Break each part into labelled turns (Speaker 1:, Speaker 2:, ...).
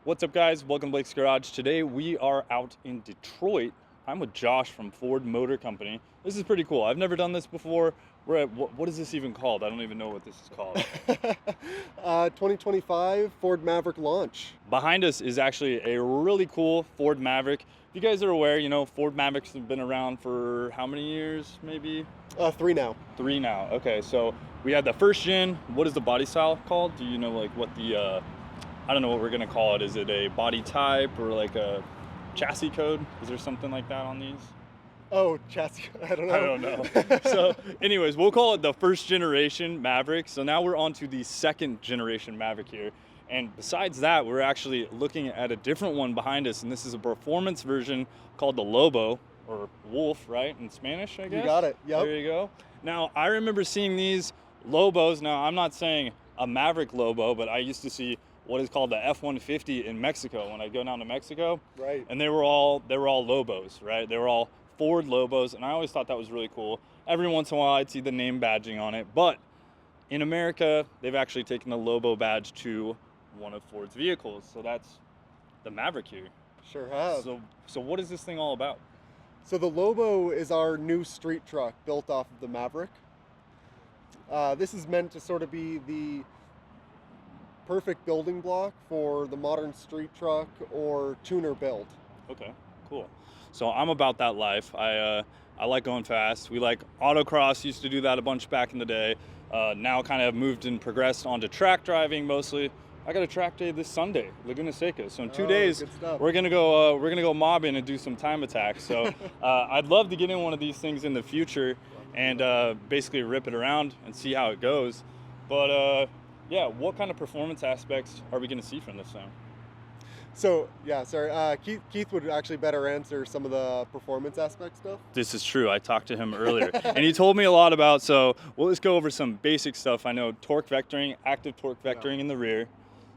Speaker 1: What's up, guys? Welcome to Blake's Garage. Today we are out in Detroit. I'm with Josh from Ford Motor Company. This is pretty cool. I've never done this before. We're at, what is this even called? I don't even know what this is called.
Speaker 2: 2025 Ford Maverick launch.
Speaker 1: Behind us is actually a really cool Ford Maverick. If you guys are aware, you know, Ford Mavericks have been around for how many years, maybe?
Speaker 2: 3 now.
Speaker 1: 3 now. Okay, so we had the first gen. What is the body style called? Do you know like what the, I don't know what we're gonna call it. Is it a body type or like a chassis code? Is there something like that on these?
Speaker 2: Oh, chassis. I don't know.
Speaker 1: I don't know. So anyways, we'll call it the first generation Maverick. So now we're on to the second generation Maverick here. And besides that, we're actually looking at a different one behind us. And this is a performance version called the Lobo, or Wolf, right? In Spanish, I guess?
Speaker 2: You got it. Yep.
Speaker 1: There you go. Now, I remember seeing these Lobos. Now, I'm not saying a Maverick Lobo, but I used to see what is called the F-150 in Mexico when I go down to Mexico.
Speaker 2: Right.
Speaker 1: And they were all Lobos, right? They were all Ford Lobos, and I always thought that was really cool. Every once in a while, I'd see the name badging on it, but in America, they've actually taken the Lobo badge to one of Ford's vehicles, so that's the Maverick here.
Speaker 2: Sure have.
Speaker 1: So what is this thing all about?
Speaker 2: So the Lobo is our new street truck built off of the Maverick. This is meant to sort of be the perfect building block for the modern street truck or tuner build.
Speaker 1: Okay, cool. So I'm about that life. I like going fast. We like autocross, used to do that a bunch back in the day. Now kind of moved and progressed onto track driving mostly. I got a track day this Sunday, Laguna Seca. So in 2 days, we're gonna go mobbing and do some time attacks. So I'd love to get in one of these things in the future and basically rip it around and see how it goes. But yeah, what kind of performance aspects are we gonna see from this thing?
Speaker 2: So yeah, sorry. Keith would actually better answer some of the performance aspect stuff.
Speaker 1: This is true. I talked to him earlier, and he told me a lot about. So we'll just go over some basic stuff. I know torque vectoring, active torque vectoring in the rear.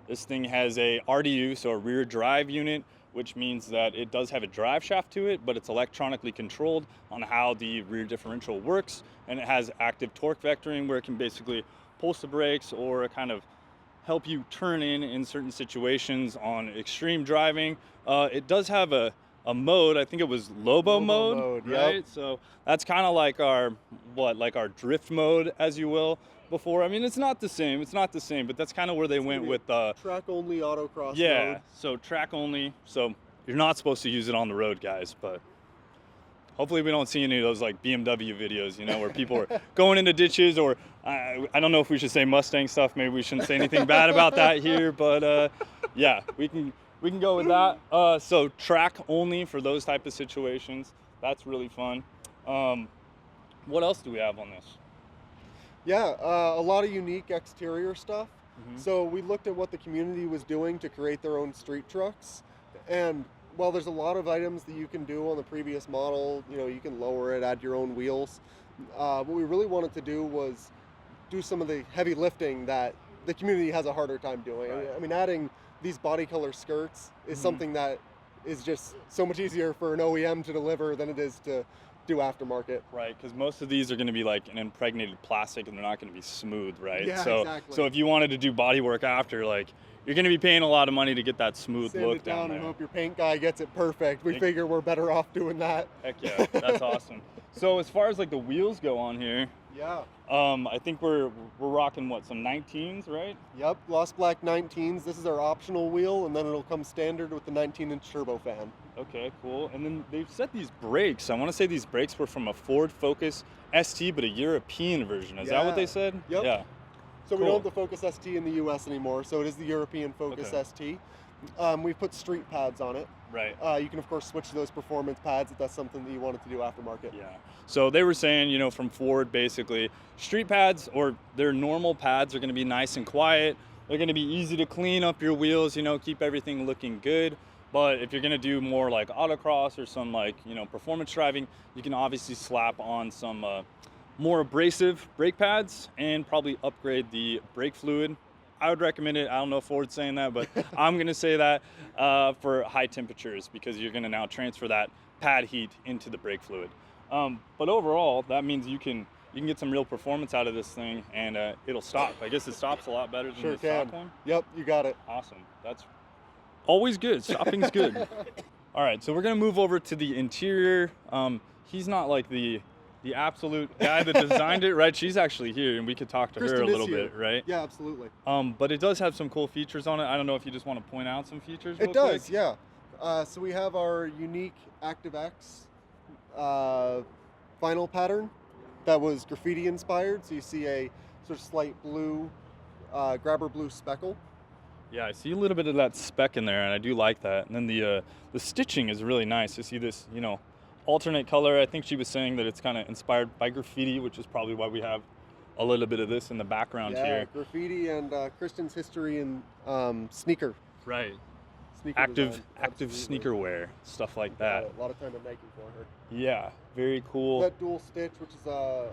Speaker 1: This thing has a RDU, so a rear drive unit, which means that it does have a drive shaft to it, but it's electronically controlled on how the rear differential works, and it has active torque vectoring, where it can basically pulse the brakes or kind of help you turn in certain situations on extreme driving. It does have a mode. I think it was Lobo mode, right?
Speaker 2: Yep.
Speaker 1: So that's kind of like our drift mode, as you will, before. I mean, it's not the same, but that's kind of where they went with
Speaker 2: track only autocross
Speaker 1: yeah,
Speaker 2: mode.
Speaker 1: so track only. So you're not supposed to use it on the road, guys, but hopefully we don't see any of those like BMW videos, you know, where people are going into ditches, or I don't know if we should say Mustang stuff. Maybe we shouldn't say anything bad about that here, but yeah, we can go with that. So track only for those type of situations. That's really fun. What else do we have on this?
Speaker 2: Yeah, a lot of unique exterior stuff.
Speaker 1: Mm-hmm.
Speaker 2: So we looked at what the community was doing to create their own street trucks, and while there's a lot of items that you can do on the previous model, you know, you can lower it, add your own wheels. What we really wanted to do was do some of the heavy lifting that the community has a harder time doing.
Speaker 1: Right.
Speaker 2: I mean, adding these body color skirts is
Speaker 1: Mm-hmm.
Speaker 2: something that is just so much easier for an OEM to deliver than it is to do aftermarket.
Speaker 1: Right, because most of these are going to be like an impregnated plastic, and they're not going to be smooth, right?
Speaker 2: Yeah,
Speaker 1: so,
Speaker 2: exactly.
Speaker 1: So if you wanted to do body work after, like, you're going to be paying a lot of money to get that smooth
Speaker 2: Sand
Speaker 1: look
Speaker 2: it down
Speaker 1: down
Speaker 2: and
Speaker 1: there.
Speaker 2: hope your paint guy gets it perfect. We figure we're better off doing that.
Speaker 1: Heck yeah, that's awesome. So as far as like the wheels go on here,
Speaker 2: Yeah.
Speaker 1: I think we're rocking what, some 19s, right?
Speaker 2: Yep, Lost Black 19s. This is our optional wheel, and then it'll come standard with the 19-inch Turbofan.
Speaker 1: Okay, cool. And then they've set these brakes. I want to say these brakes were from a Ford Focus ST, but a European version. Is that what they said?
Speaker 2: Yep.
Speaker 1: Yeah.
Speaker 2: So we
Speaker 1: Cool.
Speaker 2: don't have the Focus ST in the US anymore, so it is the European Focus
Speaker 1: Okay.
Speaker 2: ST. We put street pads on it.
Speaker 1: Right.
Speaker 2: You can, of course, switch to those performance pads if that's something that you wanted to do aftermarket.
Speaker 1: Yeah. So they were saying, you know, from Ford, basically, street pads or their normal pads are going to be nice and quiet. They're going to be easy to clean up your wheels, you know, keep everything looking good. But if you're going to do more like autocross or some like, you know, performance driving, you can obviously slap on some more abrasive brake pads and probably upgrade the brake fluid. I would recommend it. I don't know if Ford's saying that, but I'm going to say that for high temperatures, because you're going to now transfer that pad heat into the brake fluid. But overall, that means you can get some real performance out of this thing, and it'll stop. I guess it stops a lot better than
Speaker 2: Sure
Speaker 1: the stock
Speaker 2: can.
Speaker 1: one.
Speaker 2: Yep, you got it.
Speaker 1: Awesome. That's Always good. Shopping's good. All right, so we're gonna move over to the interior. He's not like the absolute guy that designed it, right? She's actually here, and we could talk to her a little bit, right?
Speaker 2: Yeah, absolutely.
Speaker 1: But it does have some cool features on it. I don't know if you just want to point out some features.
Speaker 2: It does, yeah. So we have our unique ActiveX vinyl pattern that was graffiti inspired. So you see a sort of slight blue, grabber blue speckle.
Speaker 1: Yeah, I see a little bit of that spec in there, and I do like that. And then the stitching is really nice. You see this, alternate color. I think she was saying that it's kind of inspired by graffiti, which is probably why we have a little bit of this in the background here.
Speaker 2: Graffiti and Christian's history and sneaker.
Speaker 1: Right.
Speaker 2: Sneaker
Speaker 1: Active
Speaker 2: design.
Speaker 1: sneaker wear, stuff like that.
Speaker 2: A lot of time at Nike for her.
Speaker 1: Yeah, very cool.
Speaker 2: That dual stitch, which is a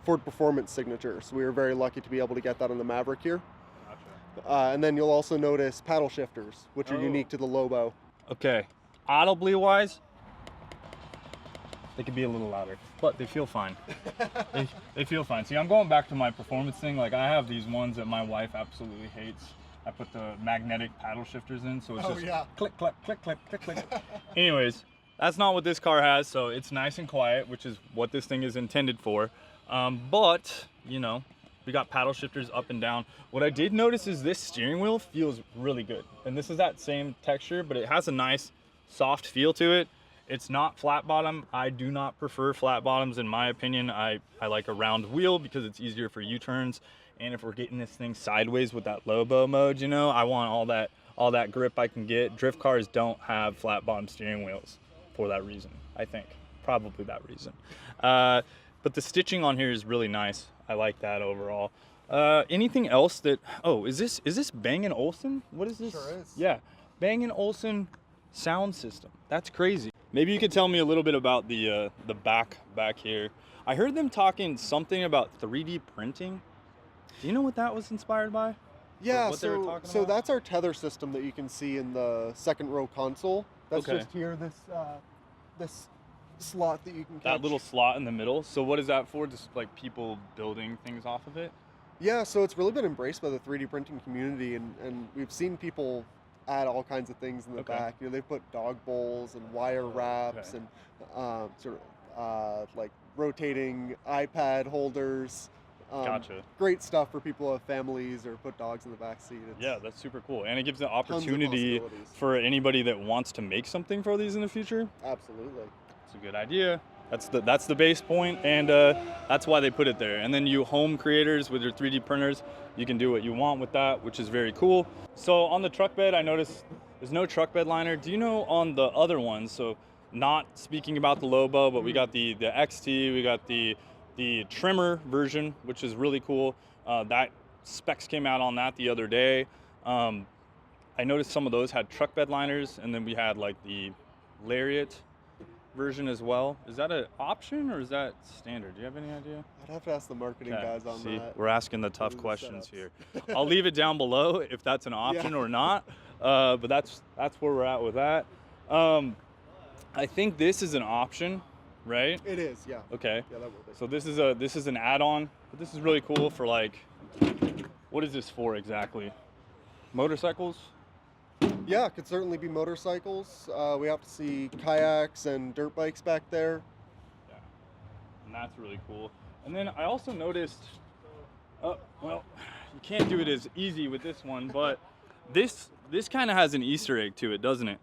Speaker 2: Ford Performance signature. So we were very lucky to be able to get that on the Maverick here.
Speaker 1: Gotcha.
Speaker 2: And then you'll also notice paddle shifters, which are unique to the Lobo.
Speaker 1: Okay, audibly wise, they could be a little louder, but they feel fine. they feel fine. See, I'm going back to my performance thing. Like, I have these ones that my wife absolutely hates. I put the magnetic paddle shifters in, so it's just click, click, click, click, click, click. Anyways, that's not what this car has, so it's nice and quiet, which is what this thing is intended for. But, we got paddle shifters up and down. What I did notice is this steering wheel feels really good. And this is that same texture, but it has a nice soft feel to it. It's not flat bottom. I do not prefer flat bottoms in my opinion. I like a round wheel because it's easier for U-turns. And if we're getting this thing sideways with that Lobo mode, I want all that grip I can get. Drift cars don't have flat bottom steering wheels for that reason, I think. Probably that reason. But the stitching on here is really nice. I like that overall. Anything else that, is this Bang & Olufsen? What is this?
Speaker 2: Sure is.
Speaker 1: Yeah, Bang & Olufsen sound system. That's crazy. Maybe you could tell me a little bit about the back here. I heard them talking something about 3D printing. Do you know what that was inspired by?
Speaker 2: Yeah,
Speaker 1: what they were talking
Speaker 2: so
Speaker 1: about?
Speaker 2: that's our tether system that you can see in the second row console. That's
Speaker 1: Okay.
Speaker 2: just here, this slot that you can catch.
Speaker 1: That little slot in the middle. So what is that for? Just like people building things off of it?
Speaker 2: Yeah, so it's really been embraced by the 3D printing community, and we've seen people add all kinds of things in the back. They've put dog bowls and wire wraps and like rotating iPad holders.
Speaker 1: Gotcha.
Speaker 2: Great stuff for people who have families or put dogs in the back seat.
Speaker 1: Yeah, that's super cool. And it gives an
Speaker 2: Tons of
Speaker 1: opportunity
Speaker 2: possibilities.
Speaker 1: for anybody that wants to make something for these in the future.
Speaker 2: Absolutely.
Speaker 1: It's a good idea. That's the base point, and that's why they put it there. And then you home creators with your 3D printers, you can do what you want with that, which is very cool. So on the truck bed, I noticed there's no truck bed liner. Do you know on the other ones, so not speaking about the Lobo, but we got the XT, we got the trimmer version, which is really cool. That specs came out on that the other day. I noticed some of those had truck bed liners, and then we had like the Lariat version as well. Is that an option or is that standard? Do you have any idea?
Speaker 2: I'd have to ask the marketing guys on that.
Speaker 1: We're asking the tough
Speaker 2: Those are the
Speaker 1: questions
Speaker 2: setups.
Speaker 1: here. I'll leave it down below if that's an option or not. But that's where we're at with that. I think this is an option, right?
Speaker 2: It is, yeah.
Speaker 1: Okay.
Speaker 2: Yeah, that will be.
Speaker 1: So this is an add-on, but this is really cool for like, what is this for exactly? Motorcycles?
Speaker 2: Yeah, it could certainly be motorcycles. We have to see kayaks and dirt bikes back there.
Speaker 1: Yeah, and that's really cool. And then I also noticed, well, you can't do it as easy with this one, but this kind of has an Easter egg to it, doesn't it?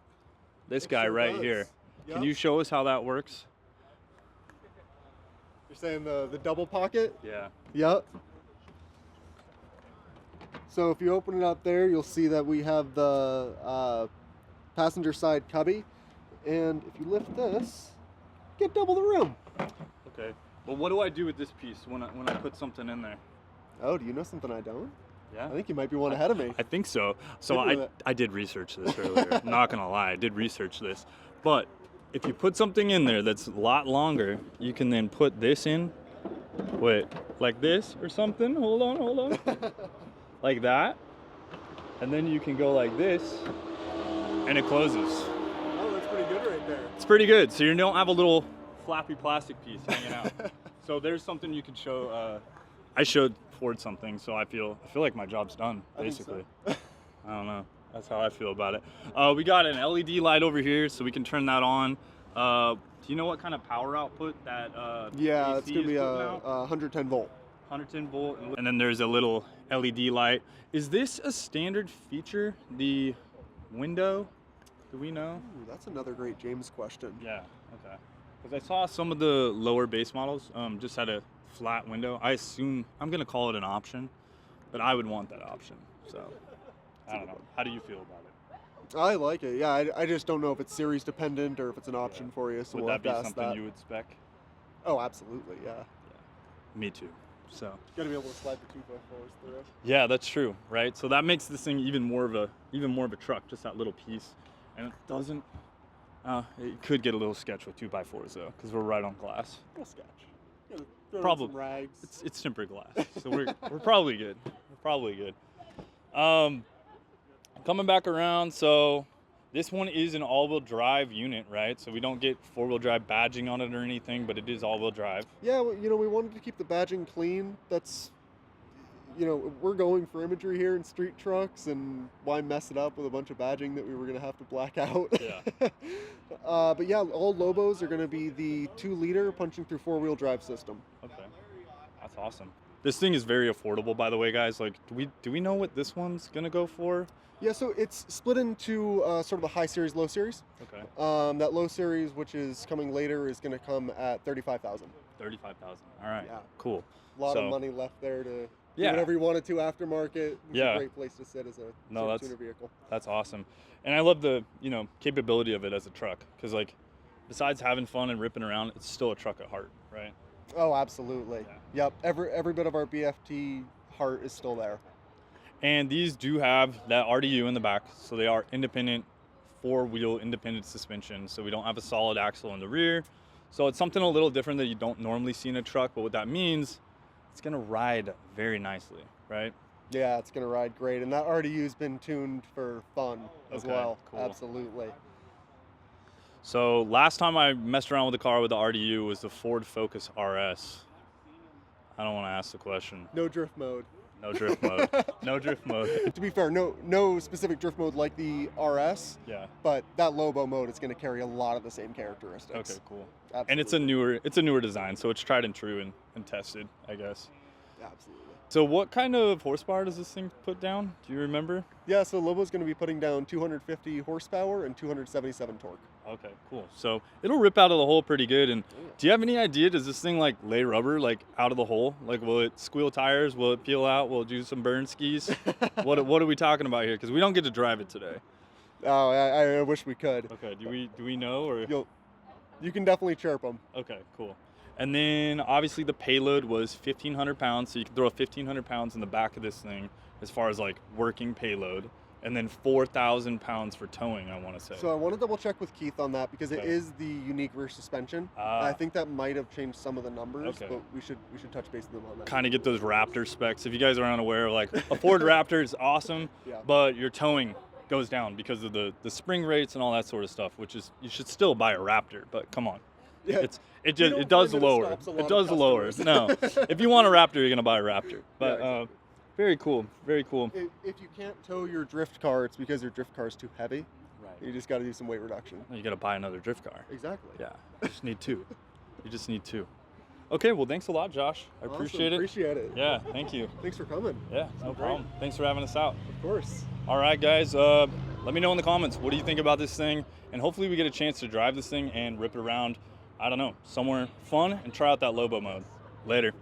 Speaker 1: This guy right here.
Speaker 2: Yep.
Speaker 1: Can you show us how that works?
Speaker 2: You're saying the double pocket?
Speaker 1: Yeah.
Speaker 2: Yep. So if you open it up there, you'll see that we have the passenger side cubby. And if you lift this, get double the room.
Speaker 1: Okay. Well, what do I do with this piece when I put something in there?
Speaker 2: Oh, do you know something I don't?
Speaker 1: Yeah.
Speaker 2: I think you might be one ahead of me.
Speaker 1: I think so. So
Speaker 2: Good with
Speaker 1: I did research this earlier. I'm not gonna lie, I did research this. But if you put something in there that's a lot longer, you can then put this in. Wait, like this or something? Hold on. Like that. And then you can go like this, and it closes.
Speaker 2: Oh, that's pretty good right there.
Speaker 1: It's pretty good. So you don't have a little flappy plastic piece hanging out. So there's something you could show. I showed Ford something, so I feel like my job's done,
Speaker 2: I think so.
Speaker 1: basically. I don't know. That's how I feel about it. We got an LED light over here, so we can turn that on. Do you know what kind of power output that
Speaker 2: Yeah,
Speaker 1: AC
Speaker 2: it's gonna be
Speaker 1: is
Speaker 2: a,
Speaker 1: putting out?
Speaker 2: 110 volt.
Speaker 1: 110 volt, and then there's a little LED light. Is this a standard feature? The window? Do we know?
Speaker 2: Ooh, that's another great James question.
Speaker 1: Yeah. Okay. Because I saw some of the lower base models just had a flat window. I assume I'm gonna call it an option, but I would want that option. So I don't know. How do you feel about it?
Speaker 2: I like it. Yeah, I just don't know if it's series dependent or if it's an option for you. So
Speaker 1: Would
Speaker 2: we'll
Speaker 1: that
Speaker 2: have
Speaker 1: be
Speaker 2: to ask
Speaker 1: something
Speaker 2: that.
Speaker 1: you would spec?
Speaker 2: Oh, absolutely. Yeah.
Speaker 1: Me too. So
Speaker 2: Got to be able to slide the 2x4s through.
Speaker 1: yeah, that's true, right? So that makes this thing even more of a truck, just that little piece, and it doesn't. It could get a little sketch with 2x4s though, because we're right on glass.
Speaker 2: We'll sketch. Gotta throw in
Speaker 1: Probably.
Speaker 2: some rags.
Speaker 1: It's tempered glass, so we're probably good. We're probably good. Coming back around, so this one is an all-wheel drive unit, right? So we don't get four-wheel drive badging on it or anything, but it is all-wheel drive.
Speaker 2: Yeah, well, we wanted to keep the badging clean. That's, we're going for imagery here in street trucks, and why mess it up with a bunch of badging that we were going to have to black out?
Speaker 1: Yeah.
Speaker 2: But yeah, all Lobos are going to be the 2-liter punching through 4-wheel drive system.
Speaker 1: Okay, that's awesome. This thing is very affordable, by the way, guys. Like, do we know what this one's gonna go for?
Speaker 2: Yeah, so it's split into sort of a high series, low series.
Speaker 1: Okay.
Speaker 2: That low series, which is coming later, is going to come at $35,000.
Speaker 1: 35,000. All right.
Speaker 2: Yeah.
Speaker 1: Cool.
Speaker 2: A lot
Speaker 1: So-
Speaker 2: of money left there to do
Speaker 1: Yeah.
Speaker 2: whatever you wanted to aftermarket. It's
Speaker 1: Yeah.
Speaker 2: a great place to sit as a
Speaker 1: No,
Speaker 2: sort of
Speaker 1: that's-
Speaker 2: tuner vehicle.
Speaker 1: That's awesome, and I love the capability of it as a truck, because like, besides having fun and ripping around, it's still a truck at heart, right?
Speaker 2: Oh, absolutely.
Speaker 1: Yeah.
Speaker 2: Yep. Every bit of our BFT heart is still there.
Speaker 1: And these do have that RDU in the back, so they are independent, 4-wheel independent suspension. So we don't have a solid axle in the rear. So it's something a little different that you don't normally see in a truck. But what that means, it's gonna ride very nicely, right?
Speaker 2: Yeah, it's going to ride great. And that RDU's been tuned for fun as
Speaker 1: Okay,
Speaker 2: well.
Speaker 1: cool.
Speaker 2: Absolutely.
Speaker 1: So last time I messed around with the car with the RDU was the Ford Focus RS. I don't want to ask the question.
Speaker 2: No drift mode.
Speaker 1: No drift mode. No drift mode.
Speaker 2: To be fair, no specific drift mode like the RS,
Speaker 1: Yeah.
Speaker 2: but that Lobo mode is going to carry a lot of the same characteristics.
Speaker 1: Okay, cool.
Speaker 2: Absolutely.
Speaker 1: And it's a newer design, so it's tried and true and tested, I guess.
Speaker 2: Absolutely.
Speaker 1: So what kind of horsepower does this thing put down? Do you remember?
Speaker 2: Yeah, so Lobo's going to be putting down 250 horsepower and 277 torque.
Speaker 1: Okay, cool. So it'll rip out of the hole pretty good. And do you have any idea, does this thing like lay rubber like out of the hole? Like, will it squeal tires? Will it peel out? Will it do some burn skis? What are we talking about here? Because we don't get to drive it today.
Speaker 2: Oh, I wish we could.
Speaker 1: Okay, do we know, or?
Speaker 2: You can definitely chirp them.
Speaker 1: Okay, cool. And then obviously the payload was 1,500 pounds, so you can throw 1,500 pounds in the back of this thing as far as like working payload, and then 4,000 pounds for towing, I want to say.
Speaker 2: So I want to double check with Keith on that because it
Speaker 1: Okay.
Speaker 2: is the unique rear suspension.
Speaker 1: Ah.
Speaker 2: I think that might have changed some of the numbers,
Speaker 1: Okay.
Speaker 2: but we should touch base with them on that.
Speaker 1: Kind of get those Raptor specs. If you guys are unaware, like a Ford Raptor is awesome,
Speaker 2: Yeah.
Speaker 1: but your towing goes down because of the spring rates and all that sort of stuff, which is, you should still buy a Raptor, but come on.
Speaker 2: Yeah.
Speaker 1: It
Speaker 2: don't
Speaker 1: does
Speaker 2: find that it
Speaker 1: lower.
Speaker 2: stops a lot
Speaker 1: It
Speaker 2: of
Speaker 1: does lower.
Speaker 2: customers.
Speaker 1: No, if you want a Raptor, you're gonna buy a Raptor. But
Speaker 2: Yeah, exactly.
Speaker 1: very cool, very cool.
Speaker 2: If you can't tow your drift car, it's because your drift car is too heavy.
Speaker 1: Right.
Speaker 2: You just got to do some weight reduction.
Speaker 1: You gotta buy another drift car.
Speaker 2: Exactly.
Speaker 1: Yeah, you just need two. You just need two. Okay, well, thanks a lot, Josh. I
Speaker 2: Awesome.
Speaker 1: appreciate it.
Speaker 2: Appreciate it.
Speaker 1: Yeah, thank you.
Speaker 2: Thanks for coming.
Speaker 1: Yeah, no problem. Thanks for having us out.
Speaker 2: Of course.
Speaker 1: All right, guys, let me know in the comments, what do you think about this thing? And hopefully we get a chance to drive this thing and rip it around, I don't know, somewhere fun and try out that Lobo mode. Later.